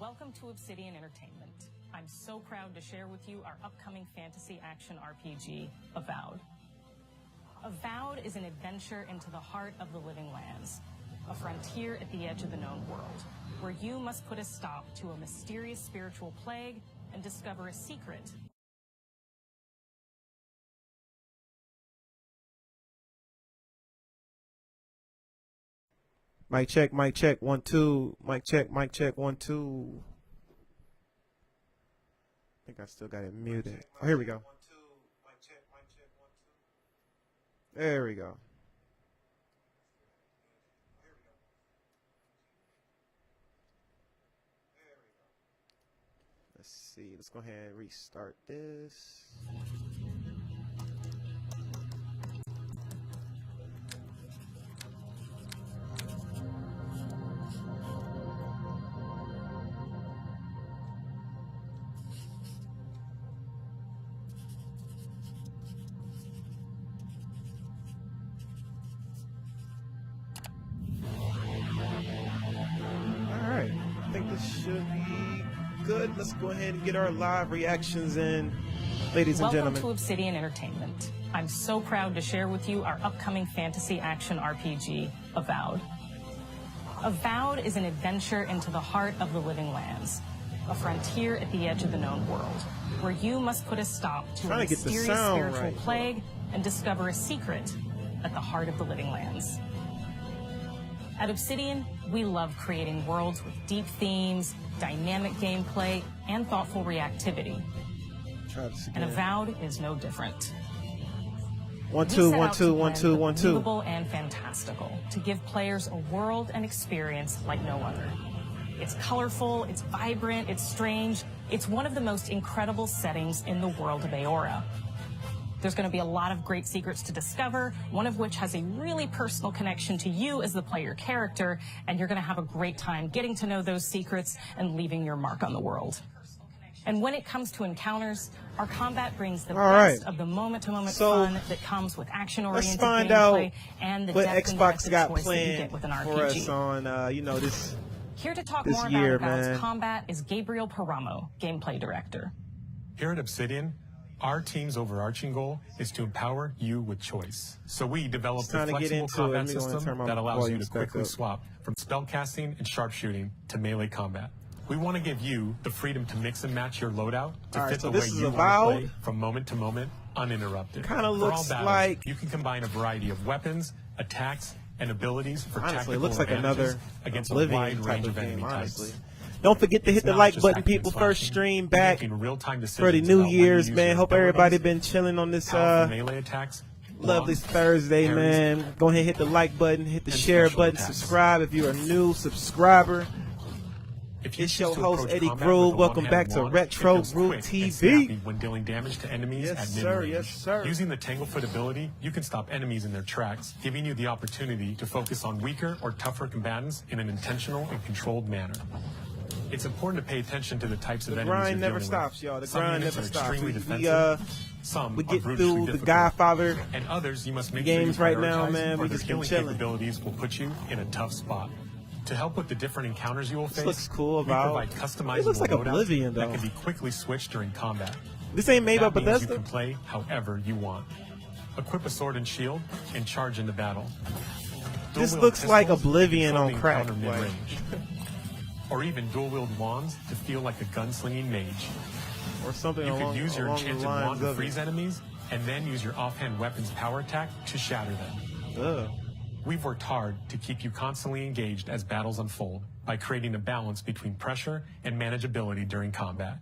Welcome to Obsidian Entertainment. I'm so proud to share with you our upcoming fantasy action RPG, Avowed. Avowed is an adventure into the heart of the living lands, a frontier at the edge of the known world, where you must put a stop to a mysterious spiritual plague and discover a secret. Mic check, 1 2. Mic check, 1 2. I think I still got it muted. Oh, here we go. There we go. Let's see. Let's go ahead and restart this. Should be good. Let's go ahead and get our live reactions in, ladies and gentlemen. Welcome to Obsidian Entertainment. I'm so proud to share with you our upcoming fantasy action RPG, Avowed. Avowed is an adventure into the heart of the living lands, a frontier at the edge of the known world, where you must put a stop to a mysterious spiritual plague and discover a secret at the heart of the living lands. At Obsidian, we love creating worlds with deep themes, dynamic gameplay, and thoughtful reactivity. And Avowed is no different. 1 2 1 2 1 2 1 2. Believable and fantastical to give players a world and experience like no other. It's colorful, it's vibrant, it's strange. It's one of the most incredible settings in the world of Aora. There's going to be a lot of great secrets to discover, one of which has a really personal connection to you as the player character, and you're going to have a great time getting to know those secrets and leaving your mark on the world. And when it comes to encounters, our combat brings the best of the moment-to-moment fun that comes with action-oriented gameplay and the depth and depth of choice that you get with an RPG. For us on, this Here to talk more about Avowed's combat is Gabriel Paramo, gameplay director. Here at Obsidian, our team's overarching goal is to empower you with choice. So we developed a flexible combat system that allows you to quickly swap from spellcasting and sharpshooting to melee combat. We want to give you the freedom to mix and match your loadout to fit the way you want to play from moment to moment, uninterrupted. Kind of looks like you can combine a variety of weapons, attacks, and abilities for honestly, it looks like another against a wide range of enemy types. Don't forget to hit the like button, people. First stream back for the New Year's, man. Hope everybody been chilling on this lovely Thursday, man. Go ahead and hit the like button, hit the share button, subscribe if you're a new subscriber. It's your host, Eddie Groove. Welcome back to Retro Groove TV. When dealing damage to enemies at mid-range. Yes, sir. Using the Tanglefoot ability, you can stop enemies in their tracks, giving you the opportunity to focus on weaker or tougher combatants in an intentional and controlled manner. It's important to pay attention to the types of enemies you're dealing with. The grind never stops, y'all. The grind never stops. We get through the Godfather and others you must make games right now, man. We just been chilling. Capabilities will put you in a tough spot. To help with the different encounters you will face, looks cool. We provide customizable it looks like Oblivion, though. That can be quickly switched during combat. This ain't made up, but you can play however you want. Equip a sword and shield and charge into battle. This looks like Oblivion on crack. Or even dual-wield wands to feel like a gunslinging mage. Or something you could use your enchanted wand to freeze enemies, and then use your offhand weapon's power attack to shatter them. We've worked hard to keep you constantly engaged as battles unfold by creating a balance between pressure and manageability during combat.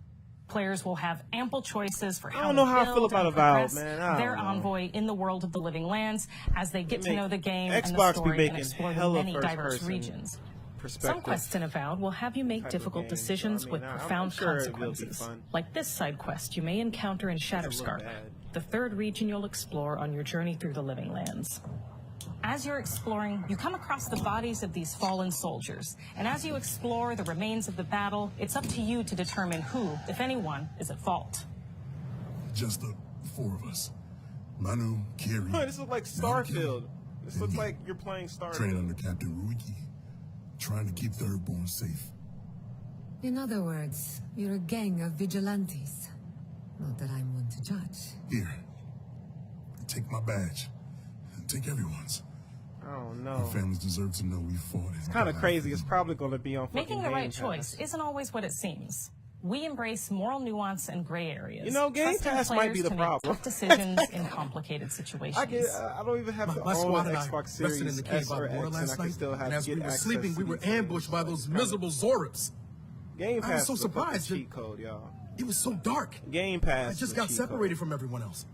Players will have ample choices for how I don't know how I feel about Avowed, man. Their envoy in the world of the living lands as they get to know the game and the story and explore the many diverse regions. Some quests in Avowed will have you make difficult decisions with profound consequences. Like this side quest you may encounter in Shatterscarp, the third region you'll explore on your journey through the living lands. As you're exploring, you come across the bodies of these fallen soldiers, and as you explore the remains of the battle, it's up to you to determine who, if anyone, is at fault. Just the 4 of us. Manu, Kiri. This looks like Starfield. This looks like you're playing Starfield. Training under Captain Ruiki, trying to keep Thirdborn safe. In other words, you're a gang of vigilantes. Not that I'm one to judge. Here. Take my badge. Take everyone's. I don't know. Our families deserve to know we fought. It's kind of crazy. It's probably going to be on fucking Making the right Game choice Pass. isn't always what it seems. We embrace moral nuance and gray areas. You know, Game trusting Pass might be players the to make problem. tough decisions in complicated situations. I don't even have to My own squad an and I Xbox rested in Series the cave S by or the water X, and I last can night, still have and as we get were access sleeping, to we were these ambushed by those miserable Zorips. Game I Pass was so is a fucking surprised that- cheat code, y'all. It was so dark. Game Pass. I is just a got cheat separated code. from everyone else.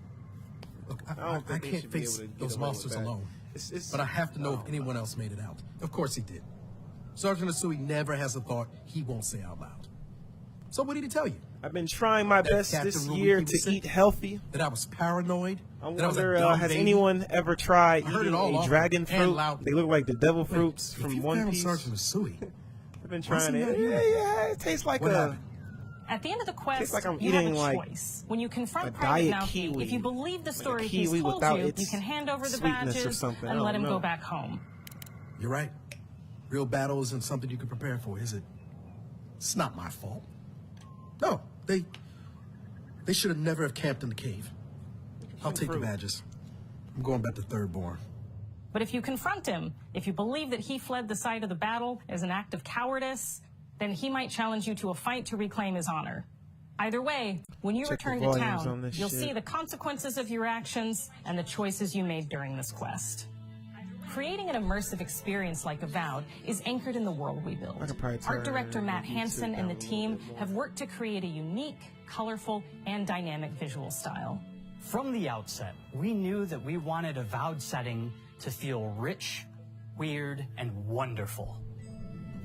Look, I don't I think they can't should be face able to get those away with monsters that. alone. It's- But I have to know if anyone else made it out. Of course he did. Sergeant Asui never has a thought he won't say out loud. So what did he tell you? I've been trying my best Captain this Ruby year people to said eat healthy. That I was paranoid? I That I was a wonder, dumb has baby? anyone ever tried I heard eating it all a often dragon and fruit? loudly. They look like the devil Wait, fruits if from you One found Piece. Sergeant Asui, I've been what's trying in it. that Yeah, here? yeah, it tastes like What a... happened? At the end of the quest, like I'm you have eating, a like, choice. When you confront a Private diet Malfi, kiwi. if you believe the Like a story he's kiwi told without you, its you can hand over the sweetness or badges something. I and let don't him know. go back home. You're right. Real battle isn't something you can prepare for, is it? It's not my fault. No, they should have never have camped in the cave. I'll take the fruit. badges. I'm going back to Third Born. But if you confront him, if you believe that he fled the site of the battle as an act of cowardice, then he might challenge you to a fight to reclaim his honor. Either way, when you Check the return to volumes on town, this you'll shit. see the consequences of your actions and the choices you made during this quest. Creating an immersive experience like Avowed is anchored in the world we build. I could probably Art turn director Matt YouTube Hansen down and the a little team bit more. have worked to create a unique, colorful, and dynamic visual style. From the outset, we knew that we wanted Avowed setting to feel rich, weird, and wonderful.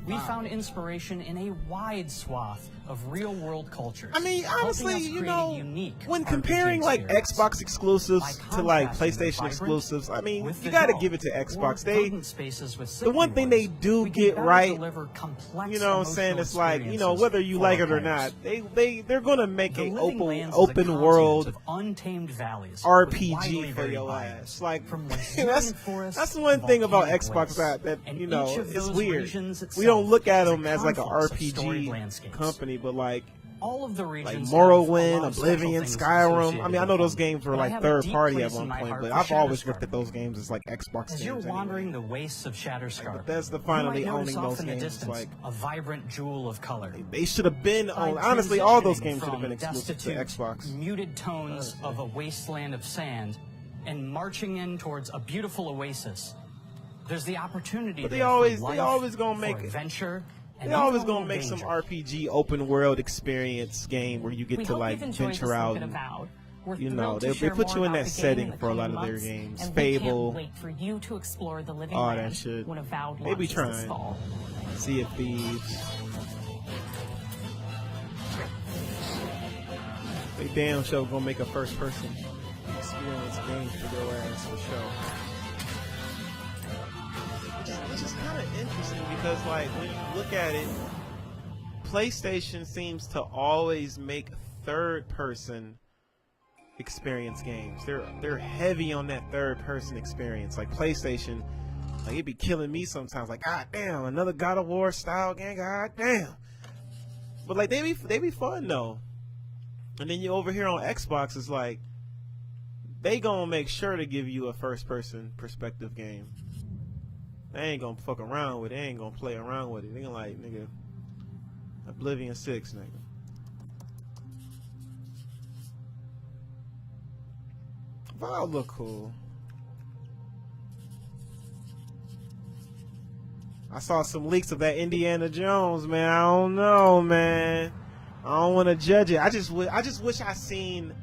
We found inspiration in a wide swath of real-world cultures. I mean, helping honestly, us you create know, a unique when RPG comparing like experience. Xbox exclusives By to like contrasting the PlayStation vibrant exclusives, I mean, with you the got to dull, give it to or Xbox. They, potent spaces with the one thing they signal do words, we get can better right, deliver complex you know what I'm saying? emotional It's like, you know, experiences whether you for like our it or players. not, they're gonna make The an Living open Lands is a continent world of untamed valleys, RPG widely for varied your biomes. ass. Like From that's luxuriant forests that's to one thing about volcanic Xbox lakes. that And you know each of it's those weird. regions We itself don't look at is a them as like an confluence of storied RPG landscapes. company, but like All of the regions have Morrowind, a lot of special Oblivion, things Skyrim. associated I mean, I with know those them. games were But I like have a third deep party place at in one my point, heart but for I've always Shatterscarp. looked at those games as like Xbox As games. you're anyway. wandering the wastes of Shatterscarp, Bethesda you finally might notice owning off those in the games, distance like- a vibrant jewel of color. They should have been By on. Honestly, all those transitioning games should have from been exclusive to destitute, Xbox. muted tones of a wasteland of sand and marching in towards a beautiful oasis. There's the opportunity. But they there for always life, gonna for make it. adventure. And They're always even a gonna little make some danger. RPG open world experience game where you get We to hope like you've enjoyed venture this out. look at And, Avowed. We're you know, thrilled to they share put more you in about that the setting game in the for a lot coming of their months, games. and Fable, we can't wait for you to explore the living all that land shit. when Avowed They be launches this trying. fall. Sea of Thieves. They damn sure gonna make a first person experience game for your ass for sure. Which is kind of interesting because like when you look at it, PlayStation seems to always make third person experience games. They're heavy on that third person experience. Like PlayStation, like it'd be killing me sometimes. Like, god damn, another God of War style game. God damn. But like they be fun though. And then you over here on Xbox, it's like they gonna make sure to give you a first person perspective game. They ain't gonna fuck around with it. They ain't gonna play around with it. They gonna like, nigga, Oblivion 6, nigga. Wow, look cool. I saw some leaks of that Indiana Jones, man. I don't know, man. I don't want to judge it. I just wish I seen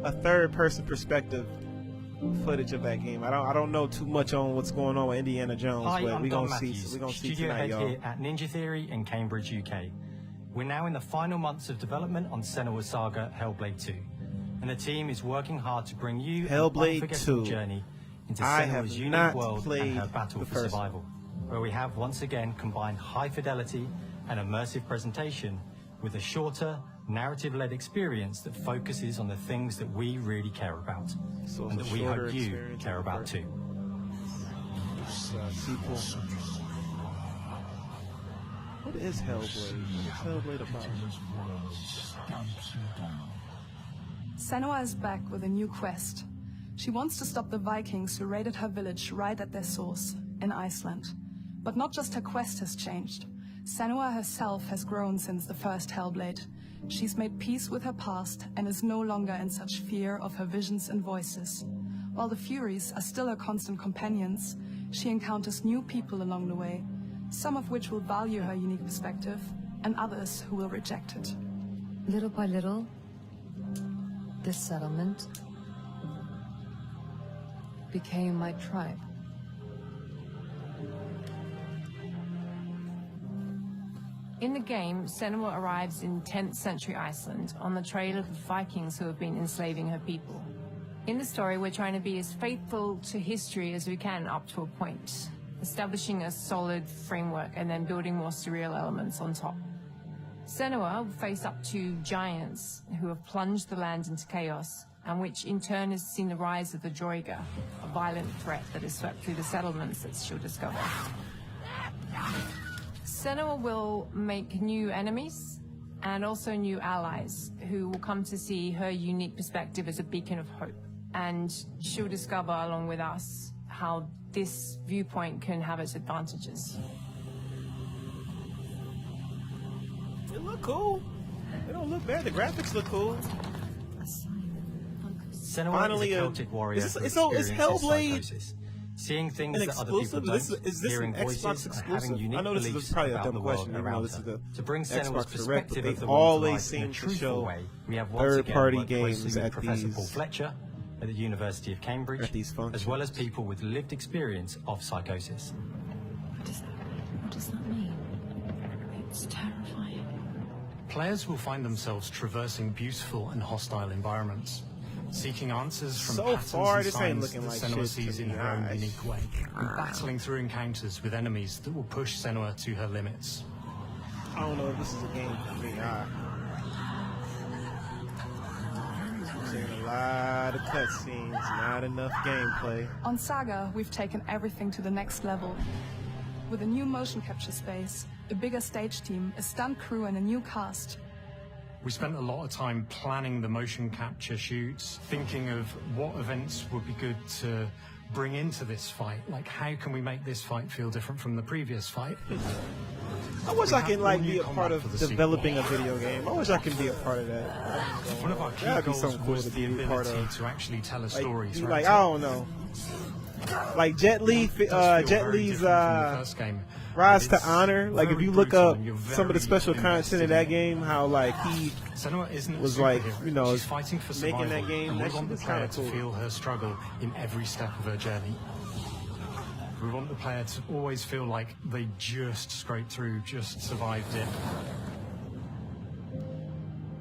a third-person perspective footage of that game. I don't know too much on what's going on with Indiana Jones, Hi, but I'm we Don gonna see. Matthews, We gonna see studio tonight, head y'all. here at Ninja Theory in Cambridge, UK. We're now in the final months of development on Senua's Saga Hellblade 2, and the team is working hard to bring you Hellblade an unforgettable 2. journey into I have Senua's unique not world played and her battle the for first survival, where we have once again combined high fidelity and immersive presentation with a shorter, narrative-led experience that focuses on the things that we really care about, So it's and a that we shorter hope you experience care than the about first. too. Sequel. What is Hellblade? What's Hellblade about? Senua is back with a new quest. She wants to stop the Vikings who raided her village right at their source, in Iceland. But not just her quest has changed. Senua herself has grown since the first Hellblade. She's made peace with her past and is no longer in such fear of her visions and voices. While the Furies are still her constant companions, she encounters new people along the way, some of which will value her unique perspective, and others who will reject it. Little by little, this settlement became my tribe. In the game, Senua arrives in 10th century Iceland on the trail of the Vikings who have been enslaving her people. In the story, we're trying to be as faithful to history as we can up to a point, establishing a solid framework and then building more surreal elements on top. Senua will face up to giants who have plunged the land into chaos, and which in turn has seen the rise of the Droiga, a violent threat that has swept through the settlements that she'll discover. Senua will make new enemies and also new allies who will come to see her unique perspective as a beacon of hope. And she'll discover, along with us, how this viewpoint can have its advantages. It look cool. It don't look bad. The graphics look cool. Senua Finally, is a Celtic warrior. Is Hellblade psychosis. Seeing things an that other people exclusive? don't, Is this hearing an voices, Xbox and exclusive? having unique I know this beliefs is probably a about dumb the question, world even though around this is her. the To bring Senua's Xbox Direct, but perspective they of the world to always life in seem a to truthful show way, we have once again third-party worked games closely with at Professor these- Paul Fletcher at the University of Cambridge, at these functions. as well as people with lived experience of psychosis. What does that mean? It's terrifying. Players will find themselves traversing beautiful and hostile environments, seeking answers from So patterns far, and this ain't signs looking that like Senua shit sees to in me. her own Nice. unique way, and battling through encounters with enemies that will push Senua to her limits. I don't know if this is a game for me. I'm seeing a lot of cutscenes, not enough gameplay. On Saga, we've taken everything to the next level. With a new motion capture space, a bigger stage team, a stunt crew, and a new cast. We spent a lot of time planning the motion capture shoots, thinking of what events would be good to bring into this fight. Like, how can we make this fight feel different from the previous fight? I wish I can be a part of for the developing a video game. I wish I can be a part of that. One of our key That'd be goals something cool was to the be a part ability of. to actually tell a story. Like I don't know, like Jet Li's Rise to Honor. Like if you look up some of the special content of that game, how like he was like, you know, She's fighting for survival, making that game. and we That want shit the is player kind of to cool. feel her struggle in every step of her journey. We want the player to always feel like they just scraped through, just survived it.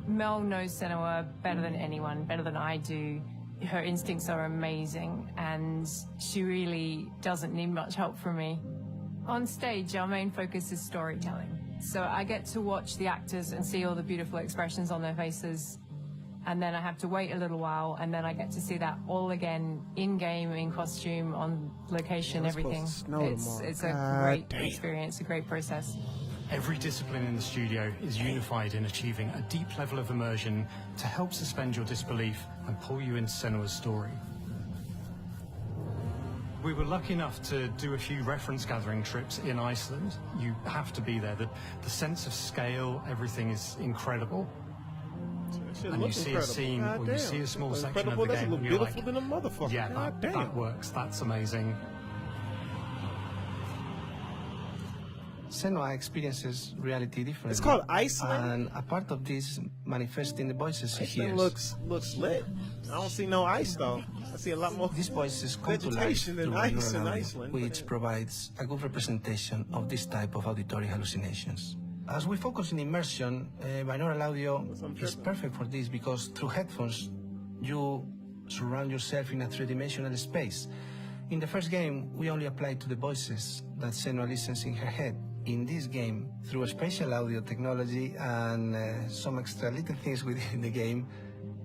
Mel knows Senua better than anyone, better than I do. Her instincts are amazing, and she really doesn't need much help from me. On stage, our main focus is storytelling. So I get to watch the actors and see all the beautiful expressions on their faces, and then I have to wait a little while, and then I get to see that all again in-game, in costume, on location, everything. It's a great experience, a great process. Every discipline in the studio is unified in achieving a deep level of immersion to help suspend your disbelief and pull you into Senua's story. We were lucky enough to do a few reference gathering trips in Iceland. You have to be there. The sense of scale, everything is incredible. And you see a scene or you see a small section of the game and you're like, yeah, that works, that's amazing. Senua experiences reality differently. It's called Iceland? And a part of this manifests in the voices she Iceland hears. looks lit. I don't see no ice though. I see a lot more These voices come to life vegetation through than ice binaural in audio, Iceland. which provides a good representation of this type of auditory hallucinations. As we focus in immersion, binaural audio is perfect for this because through headphones, you surround yourself in a three-dimensional space. In the first game, we only applied to the voices that Senua listens in her head. In this game, through a spatial audio technology and some extra little things within the game,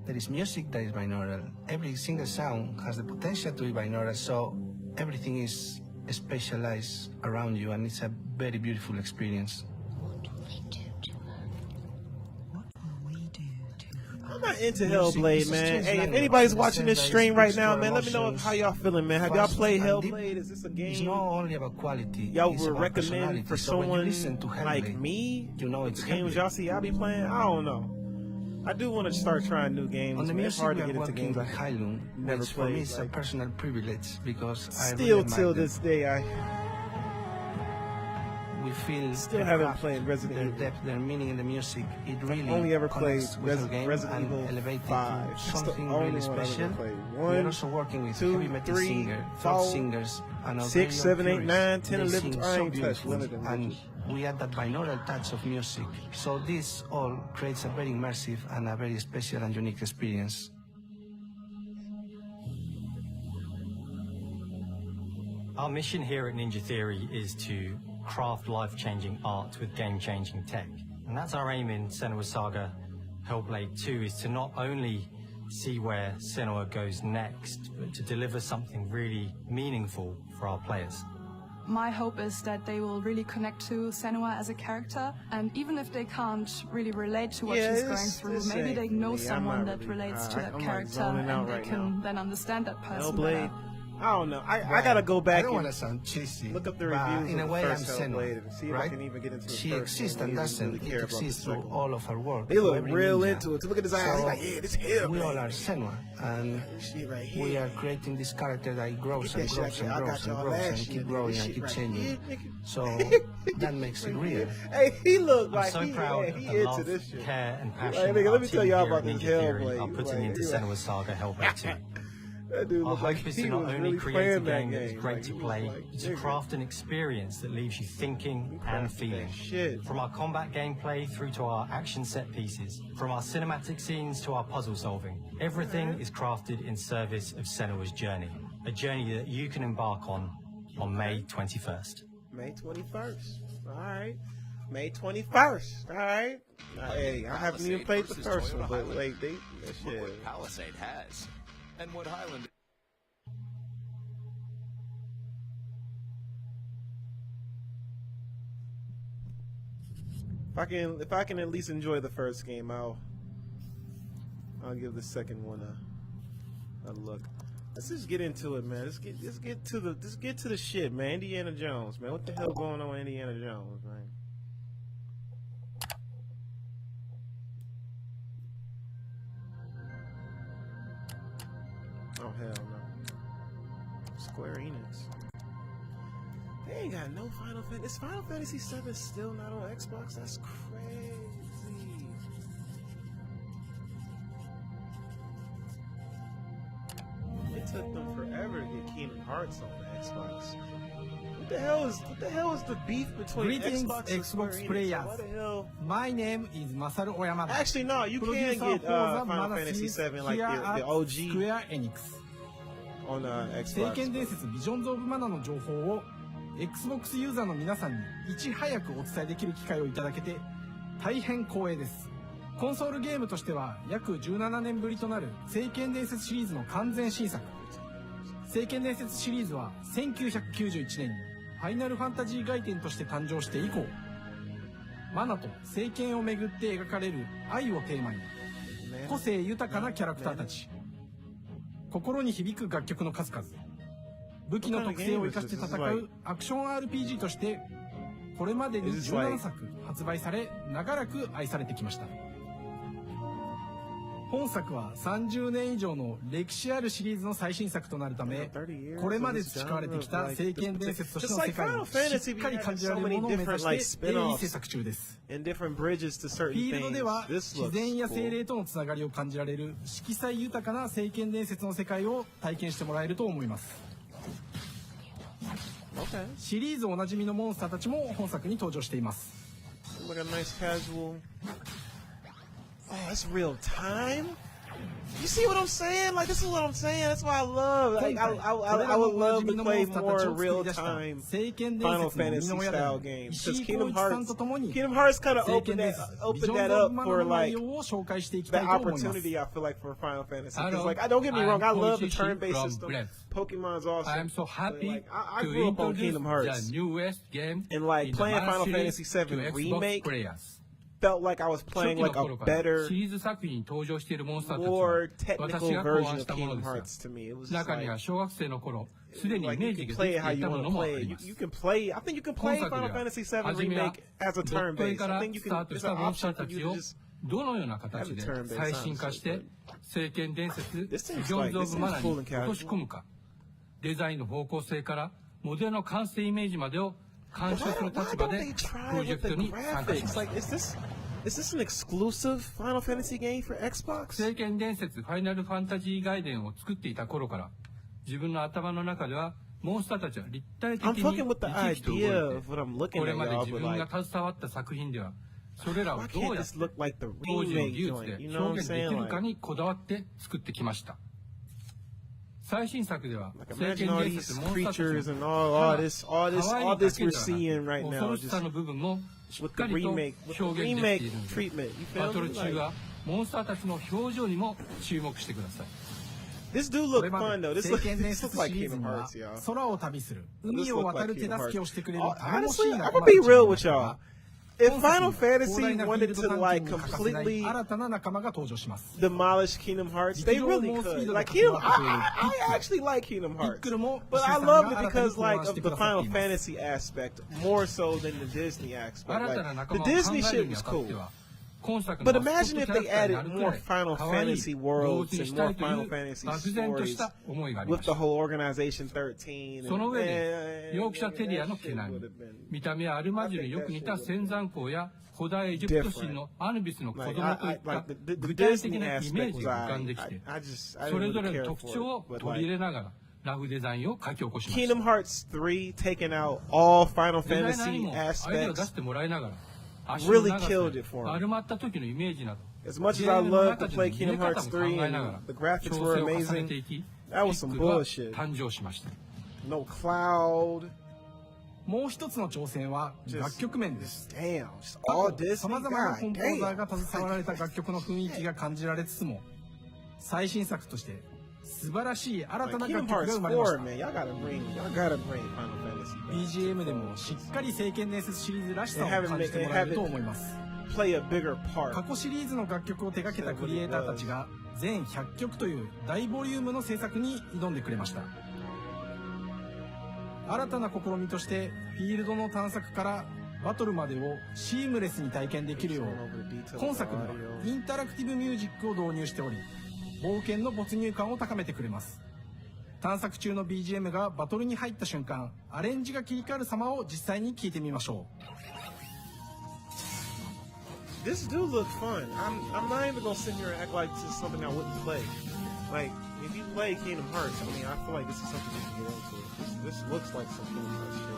there is music that is binaural. Every single sound has the potential to be binaural, so everything is spatialized around you, and it's a very beautiful experience. I'm not into Hellblade, man. Hey, if anybody's watching this stream right now, man, let me know how y'all feeling, man. Have y'all played Hellblade? Is this a game y'all would recommend for someone like me? It's games y'all see I be playing? I don't know. I do want to start trying new games. It's hard to get into games I never played. For me, it's a personal privilege because still till this day we feel still haven't played Resident Evil. Their depth, their meaning in the music. It really only ever played Resident Evil 5. Something really special. We're also working with 2, heavy metal 3, folk singers, and 6, 7, 8, 9, 10, 11. I ain't touched one of them. And we add that binaural touch of music. So this all creates a very immersive and a very special and unique experience. Our mission here at Ninja Theory is to craft life-changing art with game-changing tech. And that's our aim in Senua's Saga Hellblade 2, is to not only see where Senua goes next, but to deliver something really meaningful for our players. My hope is that they will really connect to Senua as a character, and even if they can't really relate to what she's going through, maybe they know someone that relates to that character, and they can then understand that person better. I don't know. I gotta go back. I don't want to sound cheesy. Look up the reviews in a of way, the I'm first Hellblade and see if I can even get into the She first exists one. and doesn't Really exist through all of her work. They look real into it. So look at his eyes. So He's like, yeah, this Hellblade. We all are Senua, and we are creating this character that grows and grows and grows and grows and keep growing and keep changing. So that makes it real. Hey, he look like I'm so proud of the love, care, and passion let me tell y'all about this Hellblade. are putting into Senua's Saga Hellblade 2. That dude Our looked like hope is he to not was only really create a playing game that that is game. great to play, but to craft an experience that leaves you thinking and feeling. From our combat gameplay through to our action set pieces, from our cinematic scenes to our puzzle solving, everything is crafted in service of Senua's journey, a journey that you can embark on May 21st. May 21st. All right. May 21st. All right. Hey, I haven't even played the first one, but like that shit. What Palisade has, and what Highland. If I can at least enjoy the first game, I'll give the second one a look. Let's just get into it, man. Let's get to the shit, man. Indiana Jones, man. What the hell going on with Indiana Jones, man? Oh hell no. Square Enix. They ain't got no Final Fantasy. Is Final Fantasy 7 still not on Xbox? That's crazy. It took them forever to get Kingdom Hearts on the Xbox. What the hell is the beef between Greetings, Xbox and Square Xbox Enix? players. What the hell? My name is Masaru Oyamada. Actually, no, you can get Final Fantasy 7 like the OG Square Enix. on Xbox. 聖剣伝説ビジョンズ・オブ・マナの情報を Xbox ユーザーの皆さんにいち早くお伝えできる機会をいただけて大変光栄です。コンソールゲームとしては約17年ぶりとなる聖剣伝説シリーズの完全新作。聖剣伝説シリーズは1991年にファイナルファンタジー外伝として誕生して以降、マナと聖剣をめぐって描かれる愛をテーマに個性豊かなキャラクターたち、心に響く楽曲の数々、武器の特性を生かして戦うアクション RPG としてこれまでに17作発売され長らく愛されてきました。本作は30年以上の歴史あるシリーズの最新作となるため、これまで培われてきた聖剣伝説としての世界をしっかり感じられるものを目指して鋭意制作中です。フィールドでは自然や精霊とのつながりを感じられる色彩豊かな聖剣伝説の世界を体験してもらえると思います。シリーズおなじみのモンスターたちも本作に登場しています。Oh, it's real time? You see what I'm saying? Like, this is what I'm saying. That's why I love. Like, I would love to play more real time Final Fantasy style games. Because Kingdom Hearts kind of opened that up for like the opportunity. I feel like for Final Fantasy. Because like, don't get me wrong, I love the turn-based system. Pokemon's awesome. I am so happy like, I to grew up on introduce Kingdom Hearts. the newest game and like in the playing Final series Fantasy VII to Xbox Remake players. felt like I was playing like a better, シリーズ作品に登場しているモンスターたち more は technical 私が考 version 案 of したもの Kingdom です Hearts to me. It was が、 just 中には like, 小学生の頃、すでにイ like メ you ージ can がで play き it how てい you たも want の to もあ play り it. ます。 You can play. I think you can play 本作 Final では Fantasy VII 初めは Remake as a ドット絵 turn-based. か I ら think you スター can. ト There's した an モンスタ option ーた for you ち to を just どのような形 have で a turn-based 最新化して honestly, 聖剣伝説ビ This ジ seems ョン like ズ・オ this ブ・マナ seems に cool and 落とし casual. 込むかデザインの方向性からモデルの完成イメージまでを鑑賞する Why 立場 don't で they プ try ロジェ with ク the トに参加しま graphics? す Like, is this an exclusive Final Fantasy game for Xbox? 聖剣伝説ファイナルファンタジー外伝を作っていた頃から自分の頭の中ではモンスターたちは立体的 I'm に fucking with the 生き生きと動い idea て of what I'm looking これ at, まで y'all, 自 but 分 like, が携わった作品ではそれらを why ど can't うやっ this て look like the 当時の remake 技術 joint? で You know what 表 I'm 現で saying? きるか Like, にこだわって作ってきました最新作では like 聖 imagine 剣 all 伝 these 説モンスターたち creatures の and all this 可愛い we're だけでは seeing な right く now. 恐ろしさ Just の部分もしっ with か the りと remake, with the 表現できてい remake るので treatment. You バ feel トル me? 中 Like, はモンスターたちの表情にも注目してください this do こ look れま fun though. で This 聖剣伝 looks 説 like シリーズ Kingdom には Hearts, y'all. 空を旅する海を渡る手助けをしてくれる頼もし Honestly, い I'm 仲 gonna 間 be たちが real いま with したが y'all. If 本作 Final には広 Fantasy 大なフィー wanted ルド to 探 like 検に欠かせない completely 新たな仲間が登場します demolish Kingdom Hearts, they really could. Like Kingdom, I actually like Kingdom ピッ Hearts, クルも but 石 I 井さん love が it 新たに because 考案 like し of て the くださっ Final ています Fantasy aspect more so than the Disney aspect. 新た Like な the 仲間を考 Disney える shit に was あたっ cool. ては今作 But のマスコ imagine ット if キャラ they クターにな added るく more らい Final 可愛い Fantasy 動 worlds 物にし and た more いとい Final う Fantasy 漠然とし stories た思いがあり with まし the た whole Organization 13. その上で and- ヨークシャテリアの毛 that 並 shit み would have been 見た目はアルマジュによく似た仙山港や古代エジプト神のアヌビスの子供といった like the 具体的 Disney なイメー aspect ジ was が浮かん I できて just そ I れ didn't ぞれ really の care 特 for 徴を it. But 取り入 like れながらラフデザインを書き起こしまし Kingdom た Hearts 3 taking out all Final デザイナー Fantasy にもアイデアを出 aspects してもらいながら足の really 長さ killed it for me. 丸まった時のイメージなど As much ゲ as I ームの love 中 to で play の入れ Kingdom 方 Hearts も考 3 えながら and the graphics 調 were 整を重ね amazing, ていき that ピ was some ックルは bullshit. 誕生しました No cloud. もう一つの挑戦は楽曲面です Damn, just all さ Disney. まざまな God コンポーザー damn. が携わられた楽曲の雰囲気が感じられつつも最新作として素晴らしい新た Like な Kingdom 楽曲が Hearts 生まれまし 4, た man, y'all gotta bring Final Fantasy back. BGM でもしっかり聖剣伝説シリーズらしさを They haven't 感じてもらえると思います Play a bigger 過 part. 去シリーズの楽曲を手掛けたクリエイターたちが全100曲という大ボリュームの制作に挑んでくれました新たな試みとしてフィールドの探索からバトルまでをシームレスに体験できるよう今作にはインタラクティブミュージックを導入しており冒険の没入感を高めてくれます探索中の BGM がバトルに入った瞬間アレンジが切り替わる様を実際に聴いてみましょう This do look fun. I'm not even gonna sit here and act like this is something I wouldn't play. Like, if you play Kingdom Hearts, I mean, I feel like this is something you can get into. This looks like some Kingdom Hearts shit.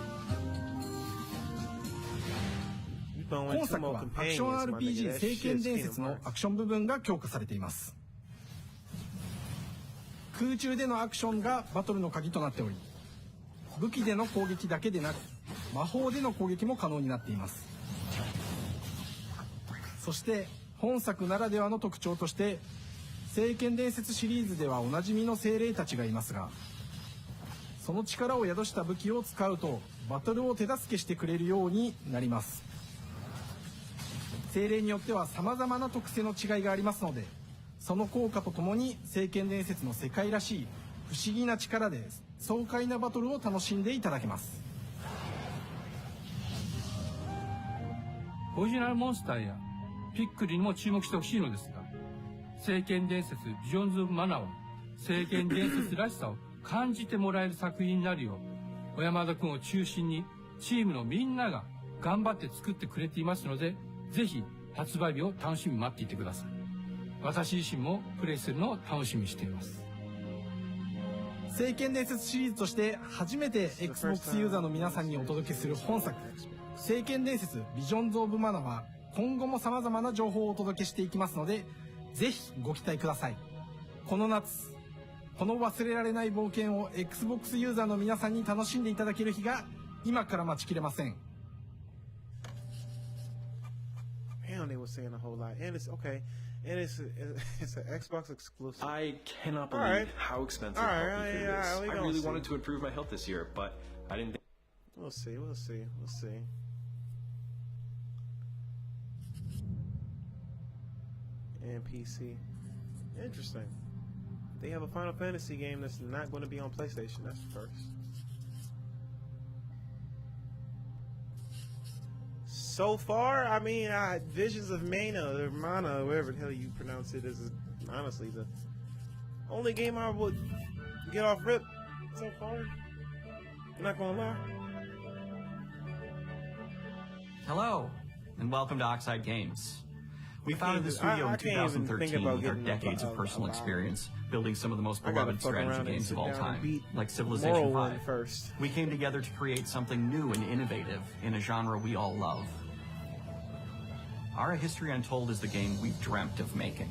You throwing 今 two 作 more はアクション companions, my nigga. RPG That 聖剣 shit's 伝説 Kingdom の Hearts. アクション部分が強化されています空中でのアクションがバトルの鍵となっており武器での攻撃だけでなく魔法での攻撃も可能になっていますそして本作ならではの特徴として聖剣伝説シリーズではおなじみの精霊たちがいますがその力を宿した武器を使うとバトルを手助けしてくれるようになります精霊によっては様々な特性の違いがありますのでその効果とともに聖剣伝説の世界らしい不思議な力で爽快なバトルを楽しんでいただけますオリジナルモンスターやピックリにも注目してほしいのですが聖剣伝説ビジョンズ・オブ・マナーは聖剣伝説らしさを感じてもらえる作品になるよう小山田君を中心にチームのみんなが頑張って作ってくれていますのでぜひ発売日を楽しみに待っていてください私自身もプレイするのを楽しみにしています聖剣伝説シリーズとして初めて Xbox ユーザーの皆さんにお届けする本作聖剣伝説ビジョンズ・オブ・マナーは今後も様々な情報をお届けしていきますのでぜひご期待くださいこの夏この忘れられない冒険を Xbox ユーザーの皆さんに楽しんでいただける日が今から待ちきれません Damn, they were saying a whole lot. And it's okay. And it's an Xbox exclusive. I cannot believe how expensive healthy food is. I really wanted to improve my health this year, but I didn't. We'll see. And PC. Interesting. They have a Final Fantasy game that's not going to be on PlayStation. That's the first. So far, I mean, Visions of Mana, or Mana, whatever the hell you pronounce it, is honestly the only game I would get off rip so far. I'm not gonna lie. Hello, and welcome to Oxide Games. We founded the studio in 2013 with our decades of personal experience building some of the most beloved strategy games of all time, like Civilization V. We came together to create something new and innovative in a genre we all love. Ara History Untold is the game we've dreamt of making.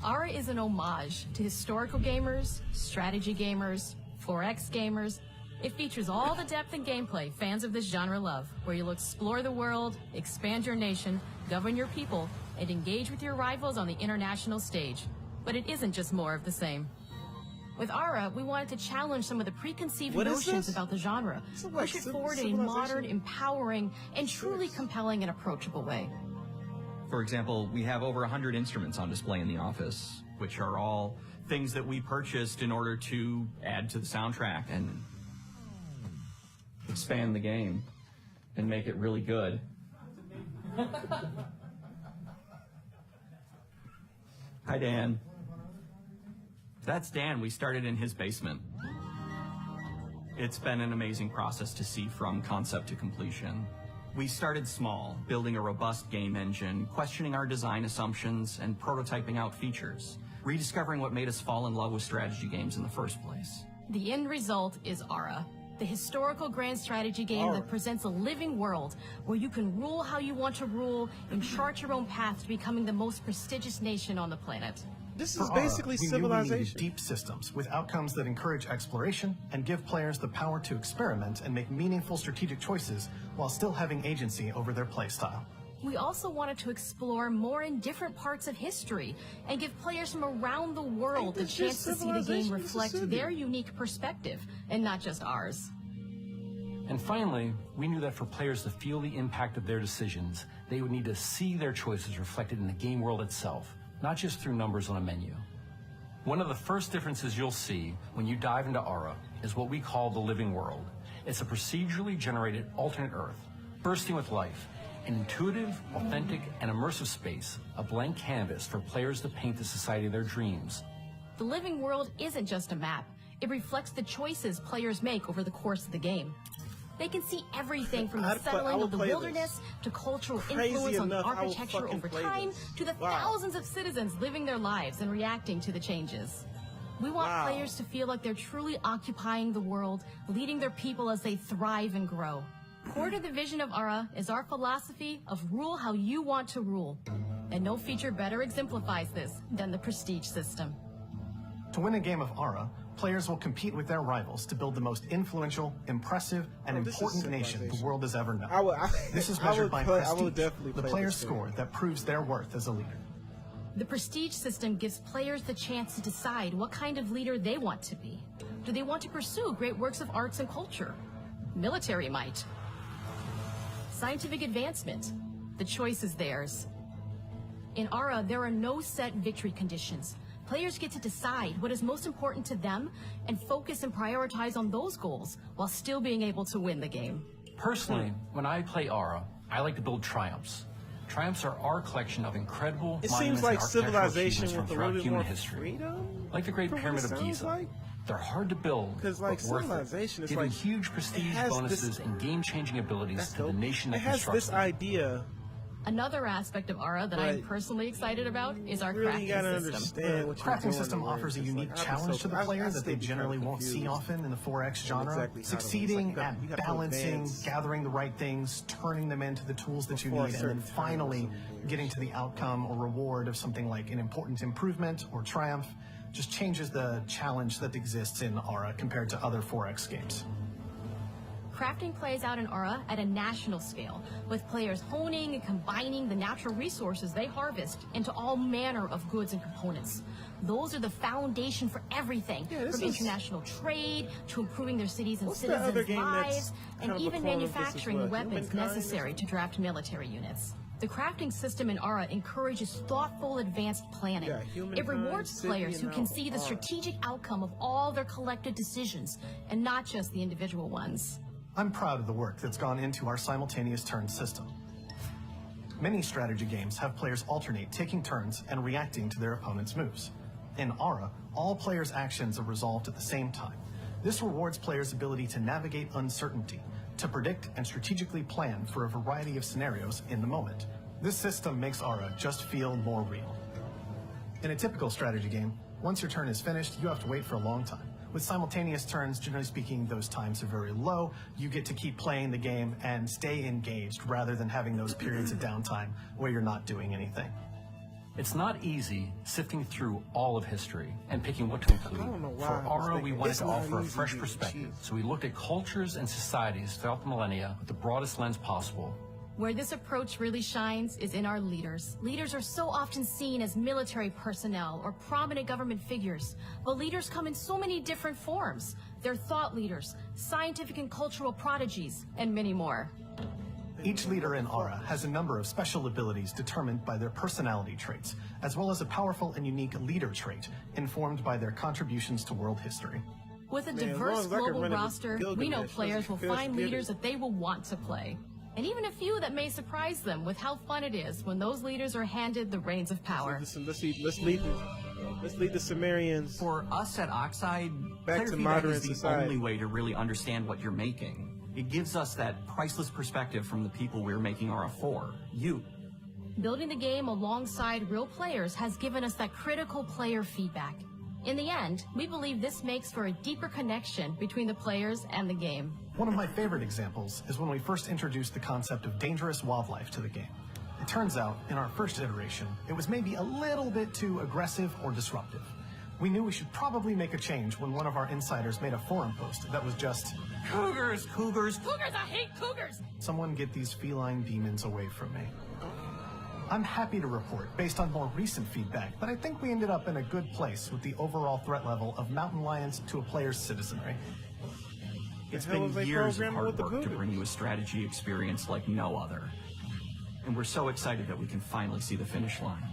Ara is an homage to historical gamers, strategy gamers, 4X gamers. It features all the depth and gameplay fans of this genre love, where you'll explore the world, expand your nation, govern your people, and engage with your rivals on the international stage. But it isn't just more of the same. With Ara, we wanted to challenge some of the preconceived notions about the genre, push it forward in a modern, empowering, and truly compelling and approachable way. For example, we have over 100 instruments on display in the office, which are all things that we purchased in order to add to the soundtrack and expand the game and make it really good. Hi, Dan. That's Dan. We started in his basement. It's been an amazing process to see from concept to completion. We started small, building a robust game engine, questioning our design assumptions, and prototyping out features, rediscovering what made us fall in love with strategy games in the first place. The end result is Ara, the historical grand strategy game that presents a living world where you can rule how you want to rule and chart your own path to becoming the most prestigious nation on the planet. This is basically Civilization. We needed deep systems with outcomes that encourage exploration and give players the power to experiment and make meaningful strategic choices while still having agency over their playstyle. We also wanted to explore more in different parts of history and give players from around the world the chance to see the game reflect their unique perspective and not just ours. And finally, we knew that for players to feel the impact of their decisions, they would need to see their choices reflected in the game world itself, not just through numbers on a menu. One of the first differences you'll see when you dive into Ara is what we call the living world. It's a procedurally generated alternate Earth, bursting with life, an intuitive, authentic, and immersive space, a blank canvas for players to paint the society of their dreams. The living world isn't just a map. It reflects the choices players make over the course of the game. They can see everything from the settling of the wilderness to cultural influence on the architecture over time to the thousands of citizens living their lives and reacting to the changes. We want players to feel like they're truly occupying the world, leading their people as they thrive and grow. Core to the vision of Ara is our philosophy of rule how you want to rule. And no feature better exemplifies this than the prestige system. To win a game of Ara, players will compete with their rivals to build the most influential, impressive, and important nation the world has ever known. This is measured by prestige, the player's score that proves their worth as a leader. The prestige system gives players the chance to decide what kind of leader they want to be. Do they want to pursue great works of arts and culture? Military might? Scientific advancement? The choice is theirs. In Ara, there are no set victory conditions. Players get to decide what is most important to them and focus and prioritize on those goals while still being able to win the game. Personally, when I play Ara, I like to build triumphs. Triumphs are our collection of incredible monuments and architectural achievements from throughout human history. Like the Great Pyramid of Giza. They're hard to build, but worth it, giving huge prestige bonuses and game-changing abilities to the nation that constructs them. Another aspect of Ara that I'm personally excited about is our crafting system. The crafting system offers a unique challenge to the player that they generally won't see often in the 4X genre. Succeeding at balancing, gathering the right things, turning them into the tools that you need, and then finally getting to the outcome or reward of something like an important improvement or triumph just changes the challenge that exists in Ara compared to other 4X games. Crafting plays out in Aura at a national scale, with players honing and combining the natural resources they harvest into all manner of goods and components. Those are the foundation for everything, from international trade to improving their cities and citizens' lives, and even manufacturing the weapons necessary to draft military units. The crafting system in Aura encourages thoughtful, advanced planning. It rewards players who can see the strategic outcome of all their collective decisions, and not just the individual ones. I'm proud of the work that's gone into our simultaneous turn system. Many strategy games have players alternate taking turns and reacting to their opponent's moves. In Aura, all players' actions are resolved at the same time. This rewards players' ability to navigate uncertainty, to predict and strategically plan for a variety of scenarios in the moment. This system makes Aura just feel more real. In a typical strategy game, once your turn is finished, you have to wait for a long time. With simultaneous turns, generally speaking, those times are very low. You get to keep playing the game and stay engaged rather than having those periods of downtime where you're not doing anything. It's not easy sifting through all of history and picking what to include. For Aura, we wanted to offer a fresh perspective, so we looked at cultures and societies throughout the millennia with the broadest lens possible. Where this approach really shines is in our leaders. Leaders are so often seen as military personnel or prominent government figures, but leaders come in so many different forms. They're thought leaders, scientific and cultural prodigies, and many more. Each leader in Aura has a number of special abilities determined by their personality traits, as well as a powerful and unique leader trait informed by their contributions to world history. With a diverse global roster, we know players will find leaders that they will want to play. And even a few that may surprise them with how fun it is when those leaders are handed the reins of power. Let's lead the Sumerians. For us at Oxide, back player to feedback modern is the society. only way to really understand what you're making. It gives us that priceless perspective from the people we're making Aura for, you. Building the game alongside real players has given us that critical player feedback. In the end, we believe this makes for a deeper connection between the players and the game. One of my favorite examples is when we first introduced the concept of dangerous wildlife to the game. It turns out, in our first iteration, it was maybe a little bit too aggressive or disruptive. We knew we should probably make a change when one of our insiders made a forum post that was just, "Cougars, cougars, cougars, I hate cougars!" Someone get these feline demons away from me. I'm happy to report, based on more recent feedback, that I think we ended up in a good place with the overall threat level of mountain lions to a player's citizenry. It's been years of hard work to bring you a strategy experience like no other. And we're so excited that we can finally see the finish line.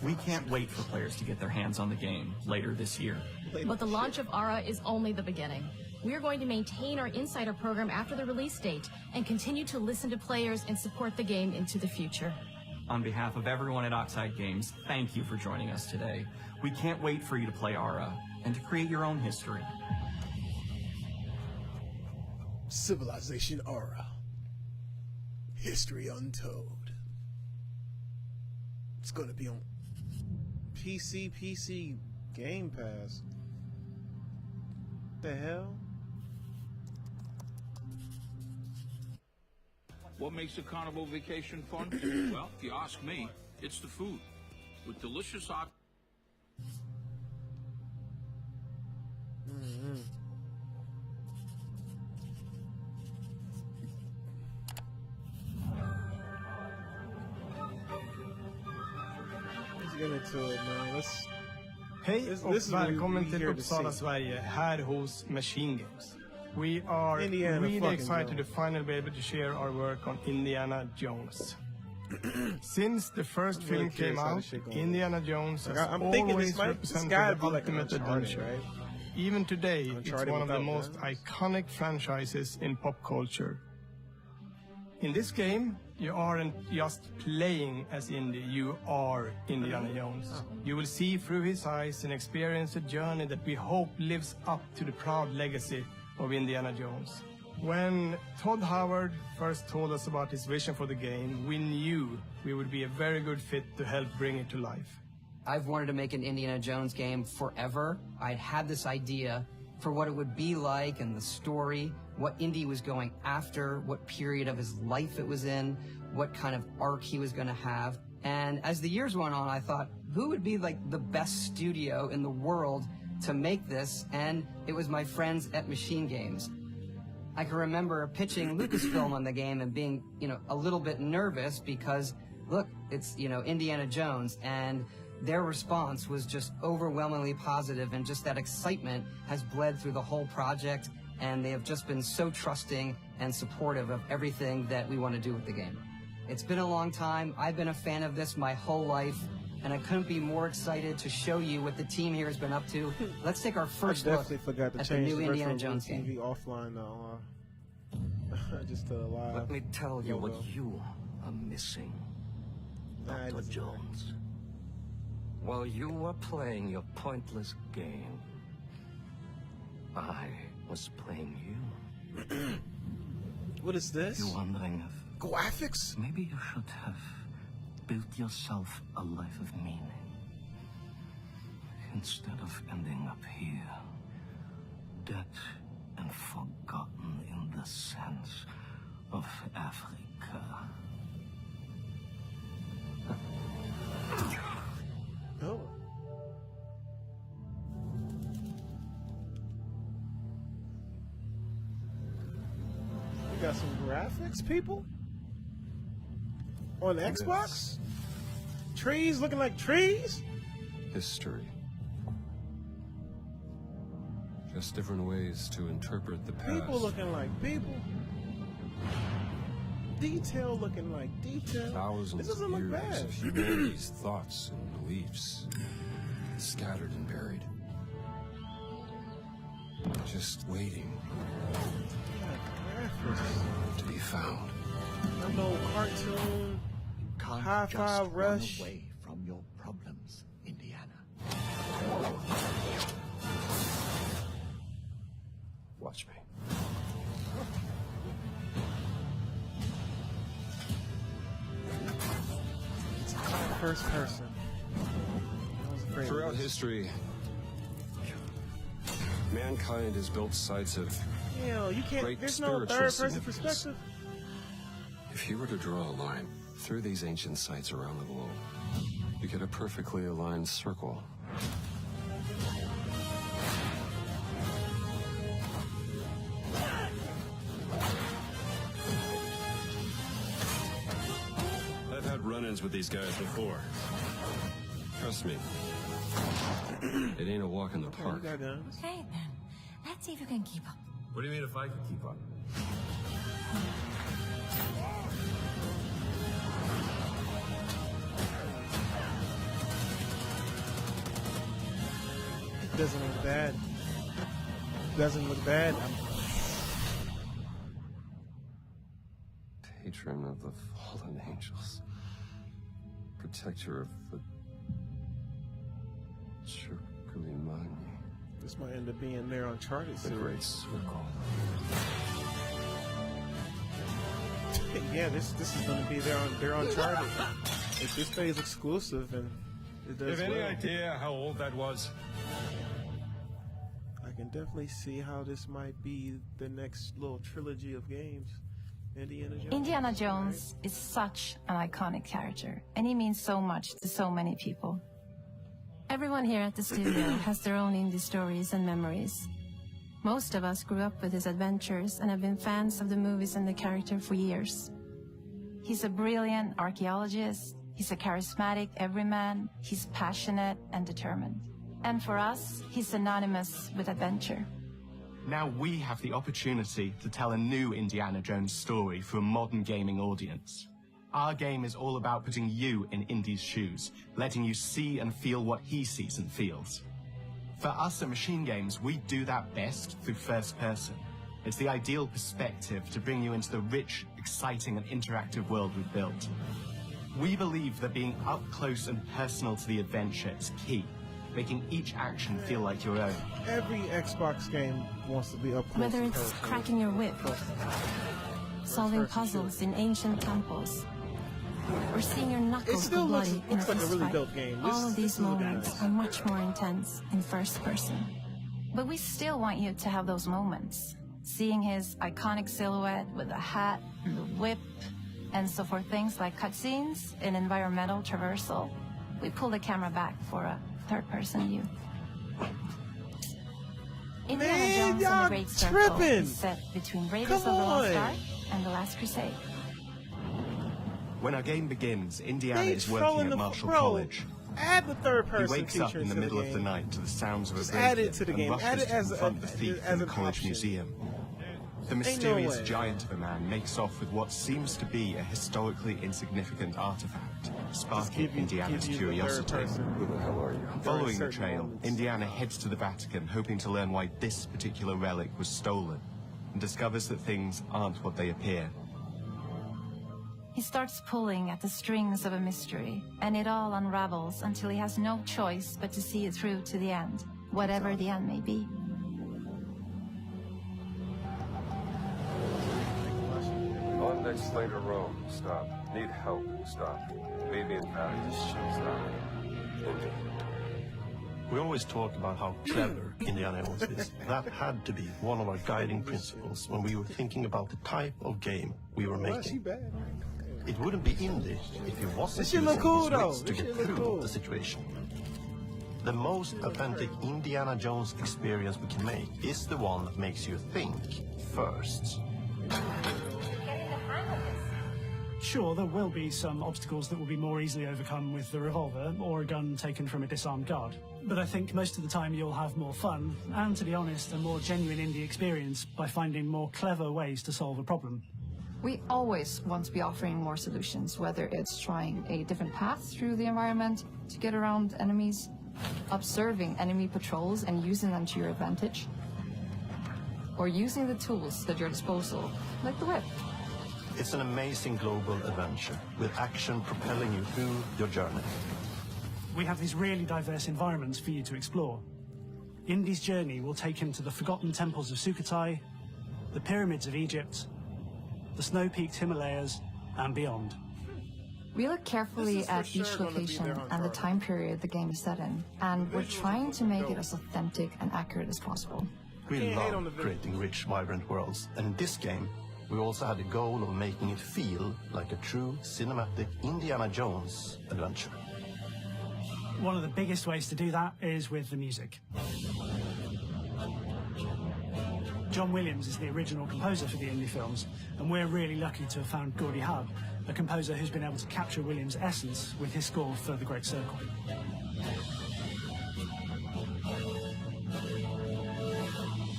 We can't wait for players to get their hands on the game later this year. But the launch of Aura is only the beginning. We're going to maintain our insider program after the release date and continue to listen to players and support the game into the future. On behalf of everyone at Oxide Games, thank you for joining us today. We can't wait for you to play Aura and to create your own history. Civilization Aura. History Untold. It's going to be on PC Game Pass. The hell? What makes a carnival vacation fun? Well, if you ask me, it's the food. With delicious Let's get into it, man. Hej och välkommen till Uppsala, Sverige, här hos Machine Games. We are really excited to finally be able to share our work on Indiana Jones. Since the first film came out, Indiana Jones has always represented the ultimate adventure. Right? Even today, it's one of the most iconic franchises in pop culture. In this game, you aren't just playing as Indy, you are Indiana Jones. You will see through his eyes and experience a journey that we hope lives up to the proud legacy of Indiana Jones. When Todd Howard first told us about his vision for the game, we knew we would be a very good fit to help bring it to life. I've wanted to make an Indiana Jones game forever. I'd had this idea for what it would be like and the story, what Indy was going after, what period of his life it was in, what kind of arc he was going to have. And as the years went on, I thought, who would be like the best studio in the world to make this? And it was my friends at Machine Games. I can remember pitching Lucasfilm on the game and being, a little bit nervous because, look, it's, Indiana Jones, and their response was just overwhelmingly positive, and just that excitement has bled through the whole project, and they have just been so trusting and supportive of everything that we want to do with the game. It's been a long time. I've been a fan of this my whole life, and I couldn't be more excited to show you what the team here has been up to. Let's take our first look forgot to at the change new the Indiana virtual Jones TV game. offline though. Just live. Let me tell you what you are missing, Dr. Jones. While you were playing your pointless game, I was playing you. What is this? You're wondering if graphics? Maybe you should have built yourself a life of meaning instead of ending up here, dead and forgotten in the sense of Africa. Oh. We got some graphics, people? On Xbox? Trees looking like trees? History. Just different ways to interpret the past. People looking like people. Detail looking like detail. Thousands this doesn't of look years bad. of humanity's thoughts and beliefs, scattered and buried. Just waiting to be found. No cartoon, Hi-Fi Rush. Run away from your problems, Indiana. Watch me. It's first person. That was great. Throughout history, mankind has built sites of you can't. great There's no spiritual third-person significance. perspective. If you were to draw a line through these ancient sites around the globe, you get a perfectly aligned circle. I've had run-ins with these guys before. Trust me, it ain't a walk in the park. Okay, then. Let's see if you can keep up. What do you mean if I can keep up? It doesn't look bad. Doesn't look bad. Patron of the fallen angels. Protector of the Circulimani. This might end up being their Uncharted The series. Great Circle. Yeah, this is going to be their Uncharted. If this stays exclusive and it does Have any well, idea how old that was? I can definitely see how this might be the next little trilogy of games. Indiana Jones is such an iconic character, and he means so much to so many people. Everyone here at the studio has their own indie stories and memories. Most of us grew up with his adventures and have been fans of the movies and the character for years. He's a brilliant archaeologist, he's a charismatic everyman, he's passionate and determined. And for us, he's synonymous with adventure. Now we have the opportunity to tell a new Indiana Jones story for a modern gaming audience. Our game is all about putting you in Indy's shoes, letting you see and feel what he sees and feels. For us at Machine Games, we do that best through first person. It's the ideal perspective to bring you into the rich, exciting and interactive world we've built. We believe that being up close and personal to the adventure is key, making each action feel like your own. Every Xbox game wants to be up close. Whether it's cracking your whip, solving puzzles in ancient temples, or seeing your knuckles go bloody in a fist fight, all of these moments are much more intense in first person. But we still want you to have those moments. Seeing his iconic silhouette with the hat and the whip, and so for things like cutscenes and environmental traversal, we pull the camera back for a third-person view. Indiana in the Great Circle is set between Raiders of the Lost Ark and The Last Crusade. When our game begins, Indiana is working at Marshall College. Add the third person. He wakes up in the middle of the night to the sounds of a add radio it to the and game. rushes Add it to as confront the thief in the college museum. The mysterious giant of a man makes off with what seems to be a historically insignificant artifact, sparking Indiana's curiosity. Who the hell are you? Following the trail, Indiana heads to the Vatican, hoping to learn why this particular relic was stolen, and discovers that things aren't what they appear. He starts pulling at the strings of a mystery, and it all unravels until he has no choice but to see it through to the end, whatever the end may be. On next lane to Rome, stop. Need help, stop. Baby and Patty, stop. Indy. We always talk about how clever Indiana Jones is. That had to be one of our guiding principles when we were thinking about the type of game we were making. It wouldn't be indie if he wasn't using his wits to get through the situation. The most authentic Indiana Jones experience we can make is the one that makes you think first. Sure, there will be some obstacles that will be more easily overcome with the revolver or a gun taken from a disarmed guard. But I think most of the time you'll have more fun and, to be honest, a more genuine indie experience by finding more clever ways to solve a problem. We always want to be offering more solutions, whether it's trying a different path through the environment to get around enemies, observing enemy patrols and using them to your advantage, or using the tools at your disposal, like the whip. It's an amazing global adventure, with action propelling you through your journey. We have these really diverse environments for you to explore. Indy's journey will take him to the forgotten temples of Sukhothai, the pyramids of Egypt, the snow-peaked Himalayas, and beyond. We look carefully at each location and the time period the game is set in, and we're trying to make it as authentic and accurate as possible. We love creating rich, vibrant worlds, and in this game, we also had the goal of making it feel like a true cinematic Indiana Jones adventure. One of the biggest ways to do that is with the music. John Williams is the original composer for the Indy films, and we're really lucky to have found Gordy Hub, a composer who's been able to capture Williams' essence with his score for The Great Circle.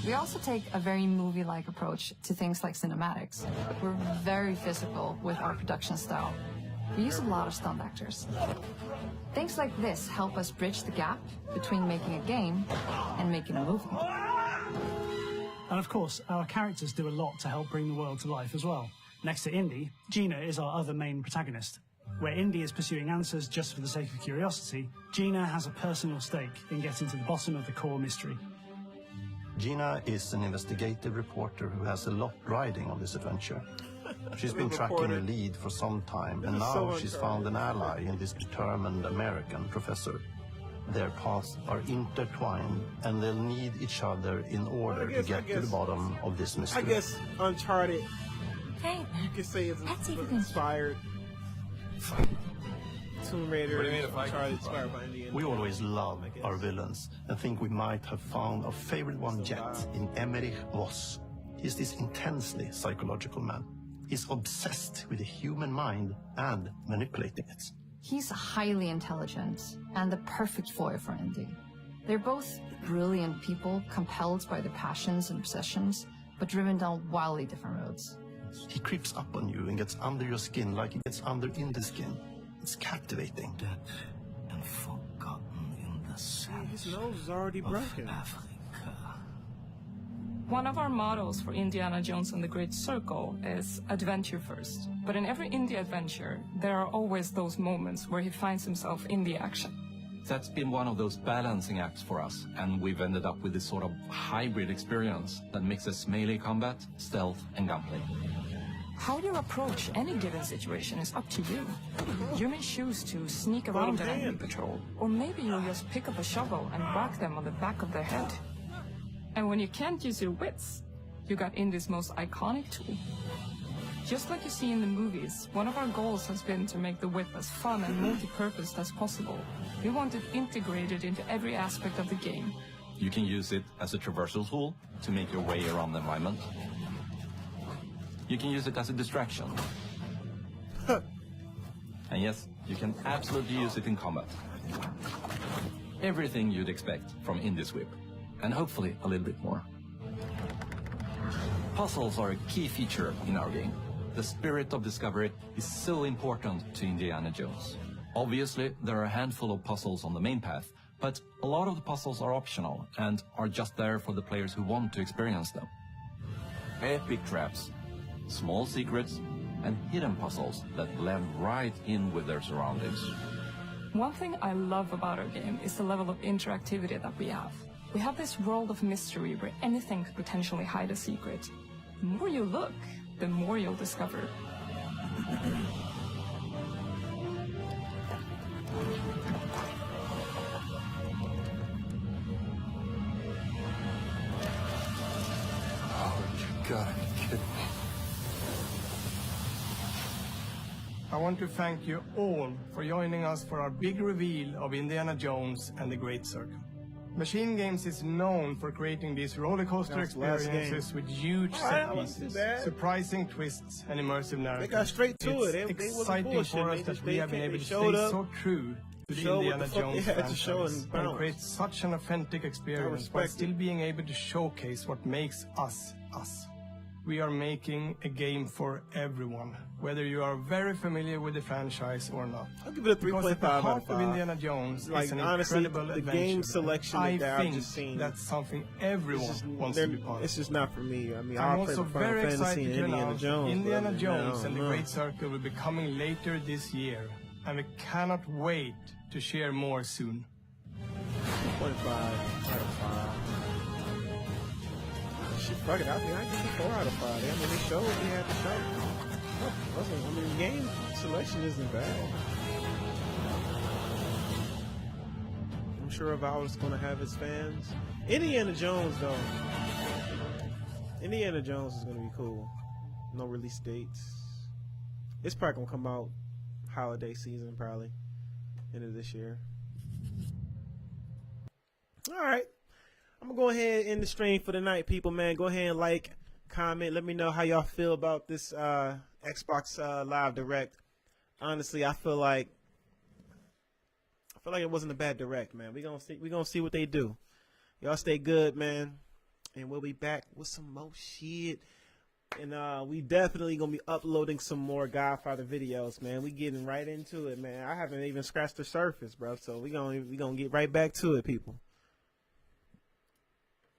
We also take a very movie-like approach to things like cinematics. We're very physical with our production style. We use a lot of stunt actors. Things like this help us bridge the gap between making a game and making a movie. And of course, our characters do a lot to help bring the world to life as well. Next to Indy, Gina is our other main protagonist. Where Indy is pursuing answers just for the sake of curiosity, Gina has a personal stake in getting to the bottom of the core mystery. Gina is an investigative reporter who has a lot riding on this adventure. She's been tracking a lead for some time, and now she's found an ally in this determined American professor. Their paths are intertwined, and they'll need each other in order to get to the bottom of this mystery. I guess Uncharted, Hey, you could say it's inspired. Tomb Raider, Uncharted, inspired by Indiana. We always love our villains and think we might have found our favorite one yet in Emmerich Voss. He's this intensely psychological man. He's obsessed with the human mind and manipulating it. He's highly intelligent and the perfect foil for Indy. They're both brilliant people, compelled by their passions and obsessions, but driven down wildly different roads. He creeps up on you and gets under your skin like he gets under Indy's skin. It's captivating. Dead and forgotten in the sands. His nose is already broken. One of our mottos for Indiana Jones and the Great Circle is adventure first. But in every indie adventure, there are always those moments where he finds himself in the action. That's been one of those balancing acts for us, and we've ended up with this sort of hybrid experience that mixes melee combat, stealth, and gunplay. How you approach any given situation is up to you. You may choose to sneak around an enemy patrol, or maybe you'll just pick up a shovel and whack them on the back of their head. And when you can't use your wits, you got Indy's most iconic tool. Just like you see in the movies, one of our goals has been to make the whip as fun and multi-purpose as possible. We want it integrated into every aspect of the game, You can use it as a traversal tool to make your way around the environment. You can use it as a distraction. And yes, you can absolutely use it in combat. Everything you'd expect from Indie Sweep, and hopefully a little bit more. Puzzles are a key feature in our game. The spirit of discovery is so important to Indiana Jones. Obviously, there are a handful of puzzles on the main path, but a lot of the puzzles are optional and are just there for the players who want to experience them. Epic traps, small secrets, and hidden puzzles that blend right in with their surroundings. One thing I love about our game is the level of interactivity that we have. We have this world of mystery where anything could potentially hide a secret. The more you look, the more you'll discover. Oh, you gotta be kidding me. I want to thank you all for joining us for our big reveal of Indiana Jones and the Great Circle. Machine Games is known for creating these roller coaster experiences with huge set pieces, surprising twists, and immersive narratives. They got straight to it. It's They exciting wasn't for us bullshitting. that we have been able to stay showed up, so true to the showed what Indiana the fuck Jones they had to show franchise and and bounce. create such an authentic experience while still being able to showcase what makes us us. We are making a game for everyone, whether you are very familiar with the franchise or not. I'll give it a 3.5 out of 5. Because at the heart of Indiana Jones Like, is an honestly, incredible the game selection I that I've think just seen, that's something everyone wants to be part of. It's just not for me. I mean, I'm I'll play also the Final very Fantasy excited and to Indiana announce Jones. Indiana but, Jones and the no. Great Circle will be coming later this year, and we cannot wait to share more soon. 2.5 out of 5. Shit, fuck it. I give it 4 out of 5. I mean, they showed what they had to show. I mean, game selection isn't bad. I'm sure Avowed's going to have its fans. Indiana Jones, though. Indiana Jones is going to be cool. No release dates. It's probably going to come out holiday season, probably. End of this year. All right. I'm going to go ahead and end the stream for the night, people, man. Go ahead and like, comment. Let me know how y'all feel about this Xbox Live Direct. Honestly, I feel like it wasn't a bad Direct, man. We're gonna see what they do. Y'all stay good, man. And we'll be back with some more shit. And we definitely gonna be uploading some more Godfather videos, man. We getting right into it, man. I haven't even scratched the surface, bro. So we gonna get right back to it, people.